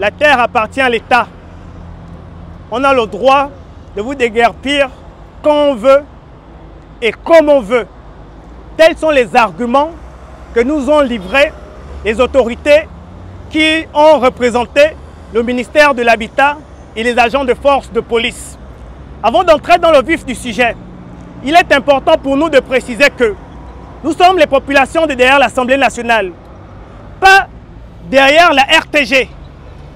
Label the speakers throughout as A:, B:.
A: La terre appartient à l'État. On a le droit de vous déguerpir quand on veut et comme on veut. Tels sont les arguments que nous ont livrés les autorités qui ont représenté le ministère de l'Habitat et les agents de force de police. Avant d'entrer dans le vif du sujet, il est important pour nous de préciser que nous sommes les populations de derrière l'Assemblée nationale. Pas derrière la RTG,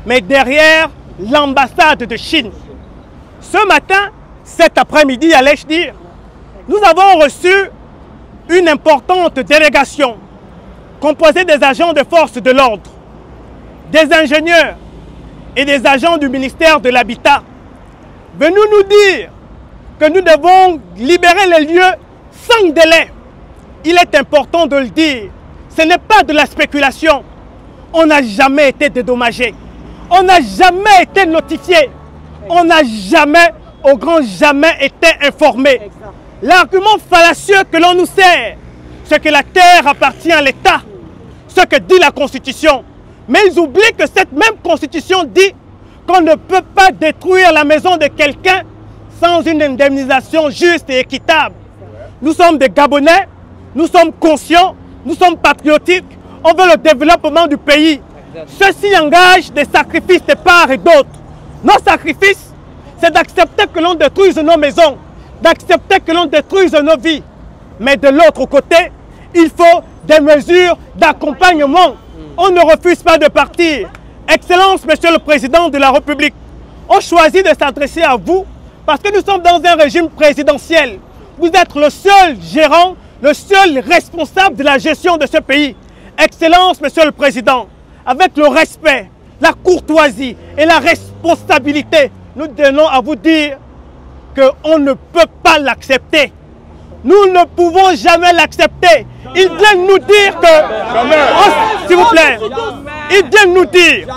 A: mais derrière l'ambassade de Chine. Ce matin, cet après-midi, allais-je dire, nous avons reçu une importante délégation composée des agents de force de l'ordre, des ingénieurs et des agents du ministère de l'Habitat, venus nous dire que nous devons libérer les lieux sans délai. Il est important de le dire, ce n'est pas de la spéculation. On n'a jamais été dédommagé, on n'a jamais été notifié, on n'a jamais, au grand jamais, été informé. L'argument fallacieux que l'on nous sert, c'est que la terre appartient à l'État, ce que dit la Constitution. Mais ils oublient que cette même Constitution dit qu'on ne peut pas détruire la maison de quelqu'un sans une indemnisation juste et équitable. Nous sommes des Gabonais, nous sommes conscients, nous sommes patriotiques, on veut le développement du pays. Ceci engage des sacrifices de part et d'autre. Nos sacrifices, c'est d'accepter que l'on détruise nos maisons, d'accepter que l'on détruise nos vies. Mais de l'autre côté, il faut des mesures d'accompagnement. On ne refuse pas de partir. Excellence, Monsieur le Président de la République, on choisit de s'adresser à vous parce que nous sommes dans un régime présidentiel. Vous êtes le seul gérant, le seul responsable de la gestion de ce pays. Excellence, Monsieur le Président, avec le respect, la courtoisie et la responsabilité, nous tenons à vous dire qu'on ne peut pas l'accepter. Nous ne pouvons jamais l'accepter. Ils viennent nous dire que... S'il vous plaît. Ils viennent nous dire,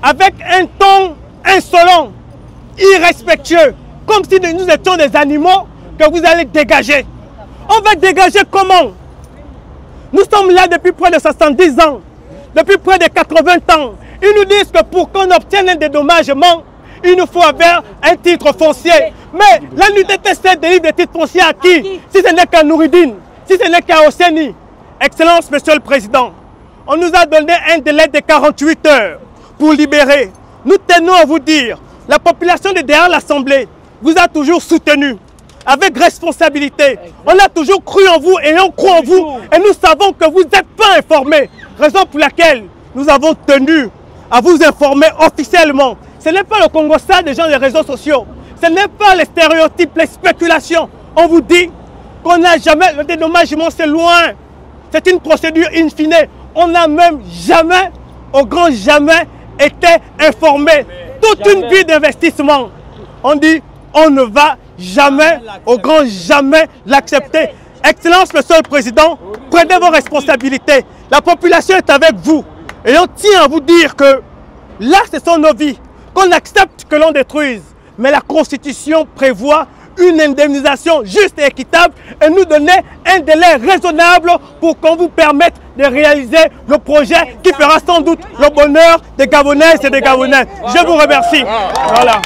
A: avec un ton insolent, irrespectueux, comme si nous étions des animaux, que vous allez dégager. On va dégager comment? Nous sommes là depuis près de 70 ans, depuis près de 80 ans. Ils nous disent que pour qu'on obtienne un dédommagement, il nous faut avoir un titre foncier. Mais la l'UDTC délivre des titres fonciers à qui? Si ce n'est qu'à Nouridine, si ce n'est qu'à Osseni. Excellence, Monsieur le Président, on nous a donné un délai de 48 heures pour libérer. Nous tenons à vous dire, la population de derrière l'Assemblée vous a toujours soutenu avec responsabilité. On a toujours cru en vous et on croit en vous. Et nous savons que vous n'êtes pas informés. Raison pour laquelle nous avons tenu à vous informer officiellement. Ce n'est pas le Congo-Ça des gens des réseaux sociaux. Ce n'est pas les stéréotypes, les spéculations. On vous dit qu'on n'a jamais, le dédommagement c'est loin. C'est une procédure in fine. On n'a même jamais, au grand jamais, été informé. Toute une vie d'investissement. On dit, on ne va jamais, au grand jamais, l'accepter. Excellence, Monsieur le Président, prenez vos responsabilités. La population est avec vous. Et on tient à vous dire que là, ce sont nos vies. Qu'on accepte que l'on détruise. Mais la Constitution prévoit une indemnisation juste et équitable et nous donner un délai raisonnable pour qu'on vous permette de réaliser le projet qui fera sans doute le bonheur des Gabonaises et des Gabonais. Je vous remercie. Voilà.